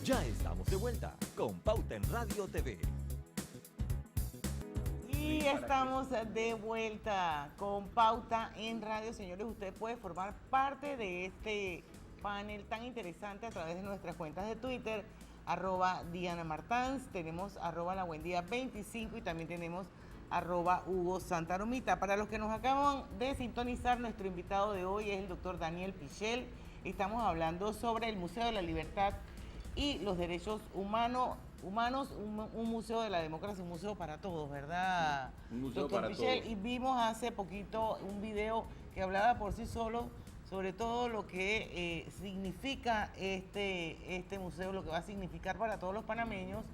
Ya estamos de vuelta con Pauta en Radio TV. Y estamos de vuelta con Pauta en Radio. Señores, usted puede formar parte de este panel tan interesante a través de nuestras cuentas de Twitter, @DianaMartans, tenemos @LaBuendía25 y también tenemos @HugoSantaromita. Para los que nos acaban de sintonizar, nuestro invitado de hoy es el doctor Daniel Pichel. Estamos hablando sobre el Museo de la Libertad y los Derechos Humanos, un museo de la democracia, un museo para todos, ¿verdad? Un museo doctor para Pichel, todos. y vimos hace poquito un video que hablaba por sí solo sobre todo lo que significa este museo, lo que va a significar para todos los panameños.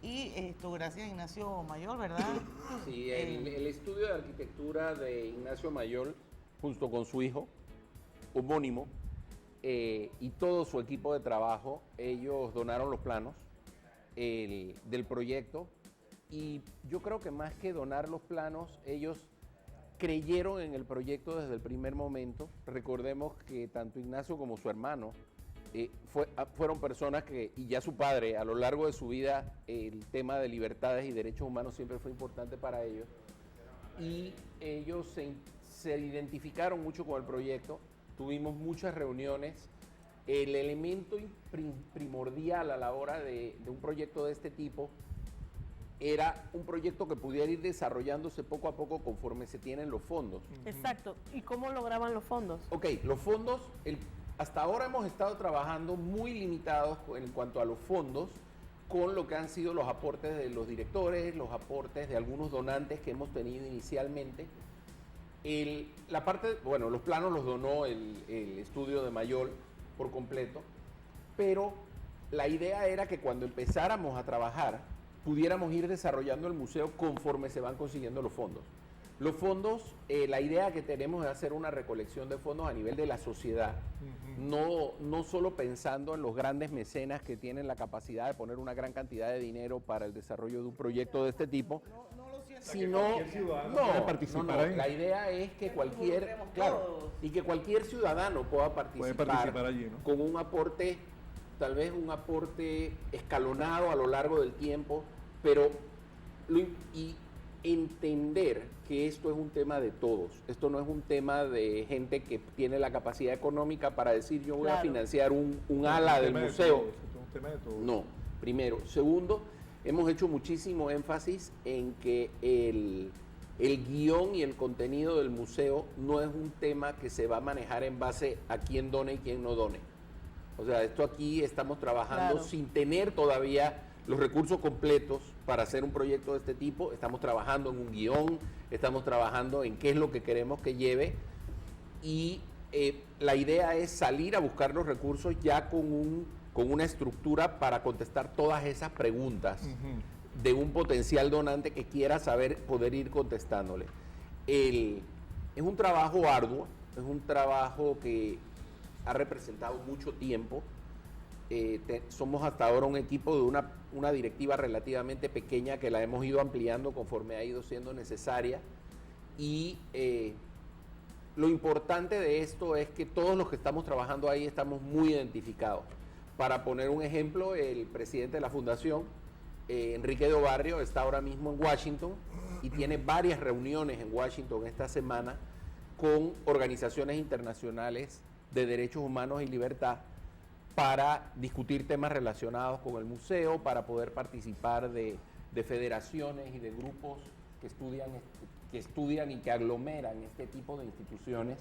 Y esto, gracias a Ignacio Mayor, ¿verdad? Sí, el estudio de arquitectura de Ignacio Mayor, junto con su hijo, homónimo, y todo su equipo de trabajo, ellos donaron los planos del proyecto, y yo creo que más que donar los planos, ellos creyeron en el proyecto desde el primer momento. Recordemos que tanto Ignacio como su hermano fueron personas que, y ya su padre, a lo largo de su vida, el tema de libertades y derechos humanos siempre fue importante para ellos. Y ellos se identificaron mucho con el proyecto, tuvimos muchas reuniones. El elemento primordial a la hora de un proyecto de este tipo era un proyecto que pudiera ir desarrollándose poco a poco conforme se tienen los fondos. Exacto. ¿Y cómo lograban los fondos? Ok, los fondos, hasta ahora hemos estado trabajando muy limitados en cuanto a los fondos con lo que han sido los aportes de los directores, los aportes de algunos donantes que hemos tenido inicialmente. Los planos los donó el estudio de Mayol por completo, pero la idea era que cuando empezáramos a trabajar pudiéramos ir desarrollando el museo conforme se van consiguiendo los fondos. Los fondos, la idea que tenemos es hacer una recolección de fondos a nivel de la sociedad, no solo pensando en los grandes mecenas que tienen la capacidad de poner una gran cantidad de dinero para el desarrollo de un proyecto de este tipo, sino la idea es que cualquier ciudadano pueda participar allí, ¿no? con un aporte, tal vez un aporte escalonado a lo largo del tiempo, pero y entender que esto es un tema de todos. Esto no es un tema de gente que tiene la capacidad económica para decir yo voy a financiar un ala del museo. Es un tema de todos. No, primero. Segundo, hemos hecho muchísimo énfasis en que el guión y el contenido del museo no es un tema que se va a manejar en base a quién done y quién no done. O sea, esto aquí estamos trabajando sin tener todavía los recursos completos para hacer un proyecto de este tipo. Estamos trabajando en un guión, estamos trabajando en qué es lo que queremos que lleve, y la idea es salir a buscar los recursos ya con una estructura para contestar todas esas preguntas de un potencial donante que quiera saber, poder ir contestándole. Es un trabajo arduo, es un trabajo que ha representado mucho tiempo. Somos hasta ahora un equipo de una directiva relativamente pequeña que la hemos ido ampliando conforme ha ido siendo necesaria, y lo importante de esto es que todos los que estamos trabajando ahí estamos muy identificados. Para poner un ejemplo, el presidente de la fundación, Enrique de Obarrio, está ahora mismo en Washington y tiene varias reuniones en Washington esta semana con organizaciones internacionales de derechos humanos y libertad para discutir temas relacionados con el museo, para poder participar de federaciones y de grupos que estudian y que aglomeran este tipo de instituciones.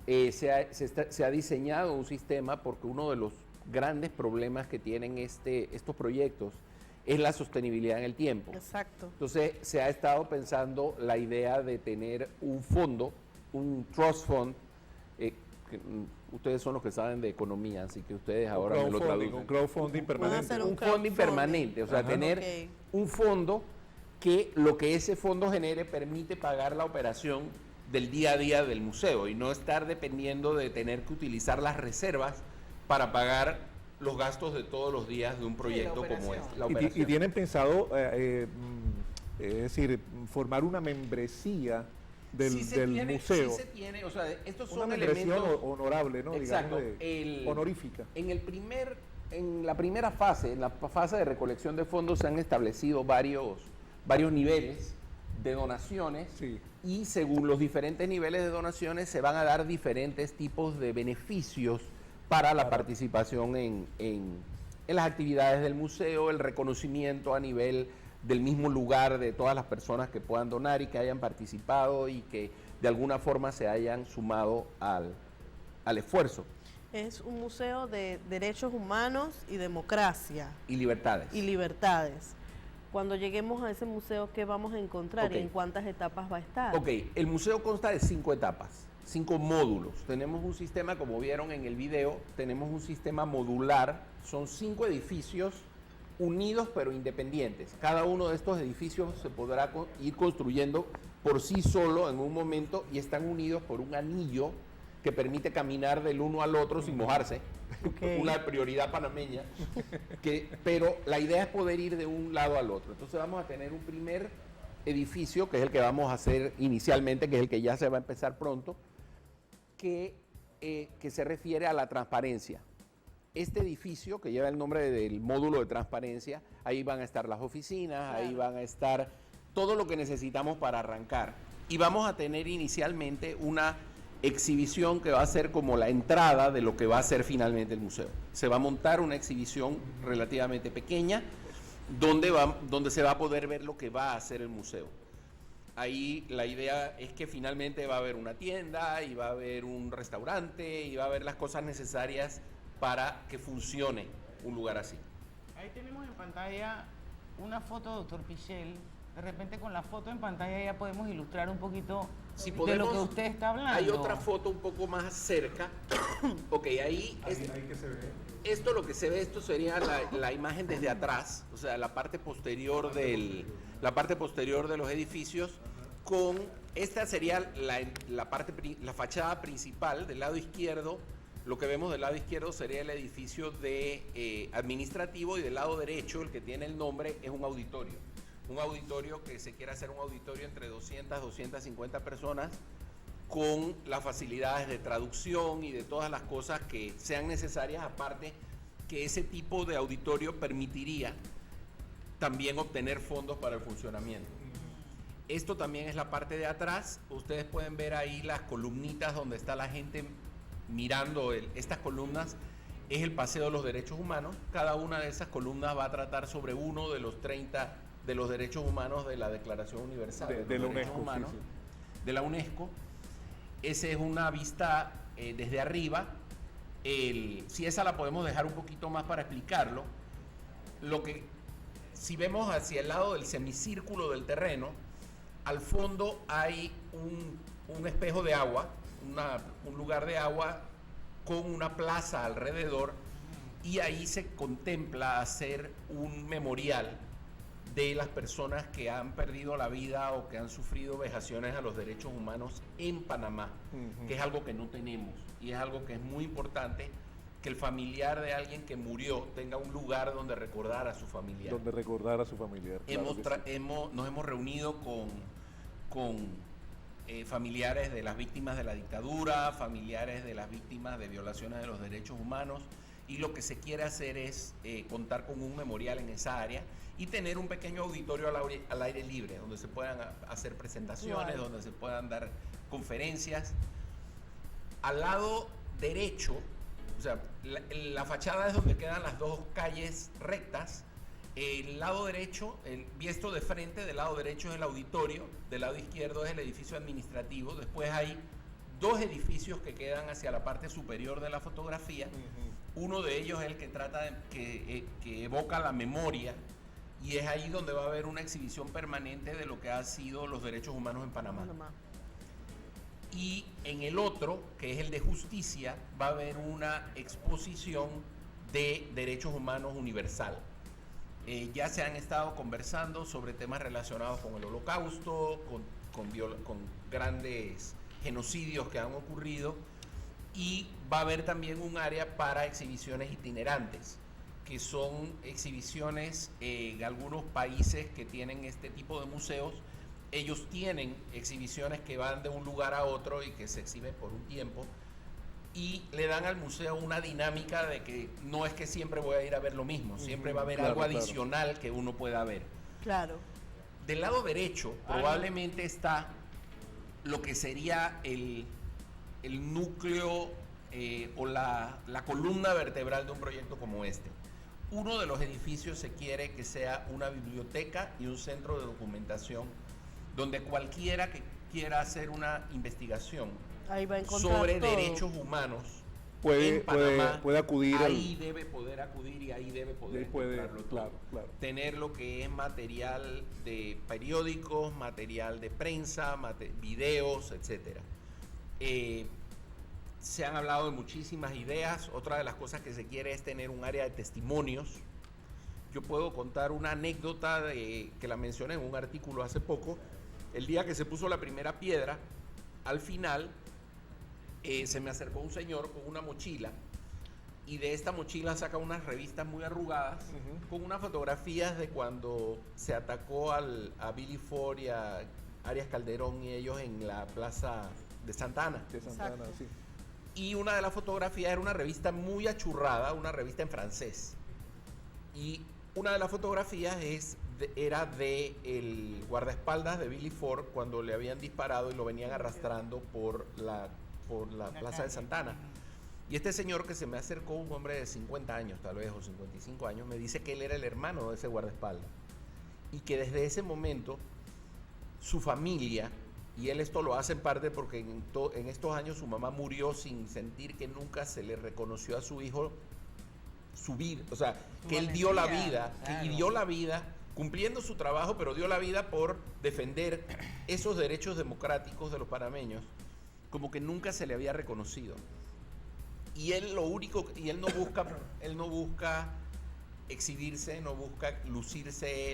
Se ha diseñado un sistema porque uno de los grandes problemas que tienen estos proyectos es la sostenibilidad en el tiempo. Exacto. Entonces se ha estado pensando la idea de tener un fondo, un trust fund, que ustedes son los que saben de economía, así que ustedes ahora me lo traducen. Un crowdfunding permanente. Un funding permanente, o sea, tener un fondo que lo que ese fondo genere permite pagar la operación del día a día del museo y no estar dependiendo de tener que utilizar las reservas para pagar los gastos de todos los días de un proyecto como este. Y tienen pensado, es decir, formar una membresía del museo. Sí se tiene, o sea, estos una son membresía elementos honorable, ¿no? Exacto, Digamos, honorífica. En el primer en la primera fase, en la fase de recolección de fondos, se han establecido varios niveles de donaciones Sí. y según los diferentes niveles de donaciones se van a dar diferentes tipos de beneficios para la participación en las actividades del museo, el reconocimiento a nivel del mismo lugar de todas las personas que puedan donar y que hayan participado y que de alguna forma se hayan sumado al esfuerzo. Es un museo de derechos humanos y democracia Y libertades. y libertades. Cuando lleguemos a ese museo, ¿qué vamos a encontrar Ok. y en cuántas etapas va a estar? Ok, el museo consta de 5 etapas, 5 módulos. Tenemos un sistema, como vieron en el video, tenemos un sistema modular. Son 5 edificios unidos pero independientes. Cada uno de estos edificios se podrá ir construyendo por sí solo en un momento y están unidos por un anillo que permite caminar del uno al otro sin mojarse. Ok. Una prioridad panameña. Pero la idea es poder ir de un lado al otro. Entonces vamos a tener un primer edificio, que es el que vamos a hacer inicialmente, que es el que ya se va a empezar pronto, que se refiere a la transparencia. Este edificio, que lleva el nombre del módulo de transparencia, ahí van a estar las oficinas, ahí van a estar todo lo que necesitamos para arrancar. Y vamos a tener inicialmente una exhibición que va a ser como la entrada de lo que va a ser finalmente el museo. Se va a montar una exhibición relativamente pequeña donde se va a poder ver lo que va a hacer el museo. Ahí la idea es que finalmente va a haber una tienda y va a haber un restaurante y va a haber las cosas necesarias para que funcione un lugar así. Ahí tenemos en pantalla una foto de doctor Pichel. De repente con la foto en pantalla ya podemos ilustrar un poquito Si de lo podemos, que usted está hablando. Hay otra foto un poco más cerca. Ok, ahí Ahí que se ve. esto lo que se ve, esto sería la imagen desde atrás, o sea, la parte posterior de los edificios. Con esta sería la fachada principal del lado izquierdo. Lo que vemos del lado izquierdo sería el edificio administrativo y del lado derecho, el que tiene el nombre, es un auditorio. Un auditorio que se quiere hacer un auditorio entre 200, 250 personas con las facilidades de traducción y de todas las cosas que sean necesarias, aparte que ese tipo de auditorio permitiría también obtener fondos para el funcionamiento. Esto también es la parte de atrás. Ustedes pueden ver ahí las columnitas donde está la gente mirando estas columnas. Es el Paseo de los Derechos Humanos. Cada una de esas columnas va a tratar sobre uno de los 30 de los derechos humanos de la Declaración Universal De los la Derechos UNESCO, Humanos, sí, sí. de la UNESCO. Esa es una vista desde arriba. Si esa la podemos dejar un poquito más para explicarlo, si vemos hacia el lado del semicírculo del terreno, al fondo hay un espejo de agua, un lugar de agua con una plaza alrededor, y ahí se contempla hacer un memorial de las personas que han perdido la vida o que han sufrido vejaciones a los derechos humanos en Panamá, que es algo que no tenemos y es algo que es muy importante, que el familiar de alguien que murió tenga un lugar donde recordar a su familiar. Donde recordar a su familiar. claro que sí. Nos hemos reunido con familiares de las víctimas de la dictadura, familiares de las víctimas de violaciones de los derechos humanos, y lo que se quiere hacer es contar con un memorial en esa área y tener un pequeño auditorio al aire libre, donde se puedan hacer presentaciones, Claro. donde se puedan dar conferencias. Al lado derecho, o sea, la fachada es donde quedan las dos calles rectas. El lado derecho, visto de frente, del lado derecho es el auditorio, del lado izquierdo es el edificio administrativo. Después hay dos edificios que quedan hacia la parte superior de la fotografía. Uno de ellos es el que que evoca la memoria, y es ahí donde va a haber una exhibición permanente de lo que ha sido los derechos humanos en Panamá. Y en el otro, que es el de justicia, va a haber una exposición de derechos humanos universal. Ya se han estado conversando sobre temas relacionados con el Holocausto, con grandes genocidios que han ocurrido, y va a haber también un área para exhibiciones itinerantes, que son exhibiciones en algunos países que tienen este tipo de museos. Ellos tienen exhibiciones que van de un lugar a otro y que se exhiben por un tiempo, y le dan al museo una dinámica de que no es que siempre voy a ir a ver lo mismo, siempre va a haber algo adicional que uno pueda ver. Claro. Del lado derecho probablemente está lo que sería el núcleo o la columna vertebral de un proyecto como este. Uno de los edificios se quiere que sea una biblioteca y un centro de documentación donde cualquiera que quiera hacer una investigación Ahí va a encontrar sobre todo. derechos humanos Puede en Panamá, acudir ahí debe poder acudir y ahí debe poder encontrarlo todo. claro. Tener lo que es material de periódicos, material de prensa, videos, etcétera. Se han hablado de muchísimas ideas. Otra de las cosas que se quiere es tener un área de testimonios. Yo puedo contar una anécdota que la mencioné en un artículo hace poco. El día que se puso la primera piedra, al final se me acercó un señor con una mochila y de esta mochila saca unas revistas muy arrugadas con unas fotografías de cuando se atacó a Billy Ford y a Arias Calderón y ellos en la plaza de Santa Ana. De Santa Ana, sí. Y una de las fotografías era una revista muy achurrada, una revista en francés. Y una de las fotografías era de el guardaespaldas de Billy Ford cuando le habían disparado y lo venían arrastrando por la plaza de Santa Ana. Y este señor que se me acercó, un hombre de 50 años tal vez, o 55 años, me dice que él era el hermano de ese guardaespaldas. Y que desde ese momento su familia, y él esto lo hace en parte porque en estos años su mamá murió sin sentir que nunca se le reconoció a su hijo su vida, o sea, que él dio la vida, y dio la vida cumpliendo su trabajo, pero dio la vida por defender esos derechos democráticos de los panameños, como que nunca se le había reconocido. Y él él no busca exhibirse, no busca lucirse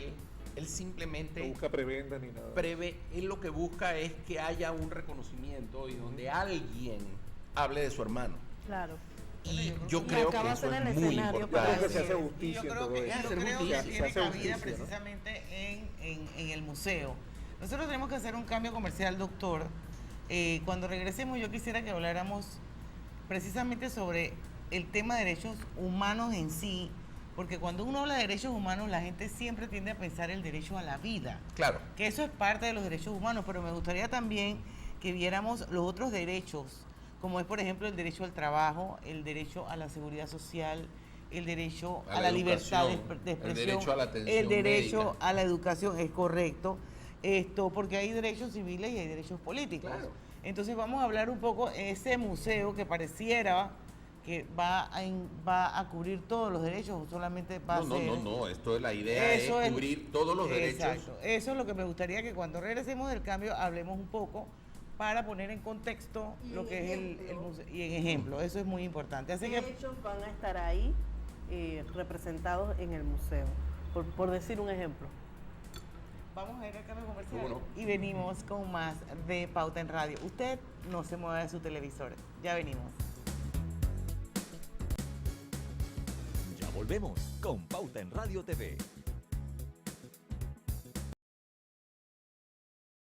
él simplemente No busca prebendas ni nada. él lo que busca es que haya un reconocimiento y donde alguien hable de su hermano. Claro. Y yo creo que acaba eso de ser es el muy escenario Creo importante. que se hace justicia Yo en creo todo que, esto. yo creo que Se tiene hace cabida justicia, ¿no? precisamente en el museo. Nosotros tenemos que hacer un cambio comercial, doctor. Cuando regresemos yo quisiera que habláramos precisamente sobre el tema de derechos humanos en sí, porque cuando uno habla de derechos humanos la gente siempre tiende a pensar el derecho a la vida. Claro. Que eso es parte de los derechos humanos, pero me gustaría también que viéramos los otros derechos, como es por ejemplo el derecho al trabajo, el derecho a la seguridad social, el derecho a la libertad de expresión, el derecho a la atención el derecho médica. a la educación, es correcto, porque hay derechos civiles y hay derechos políticos. Claro. Entonces vamos a hablar un poco de ese museo que pareciera que va a cubrir todos los derechos o solamente va a ser... No, esto es la idea, Eso es es- cubrir todos los derechos. Exacto. Eso es lo que me gustaría que cuando regresemos del cambio hablemos un poco para poner en contexto Y lo en que es el ejemplo. museo. Y en ejemplo, eso es muy importante. Así ¿Qué que hechos van a estar ahí representados en el museo? Por decir un ejemplo. vamos a ir al cambio comercial ¿Cómo no? y venimos con más de Pauta en Radio. Usted no se mueva de su televisor. Ya venimos. Ya volvemos con Pauta en Radio TV.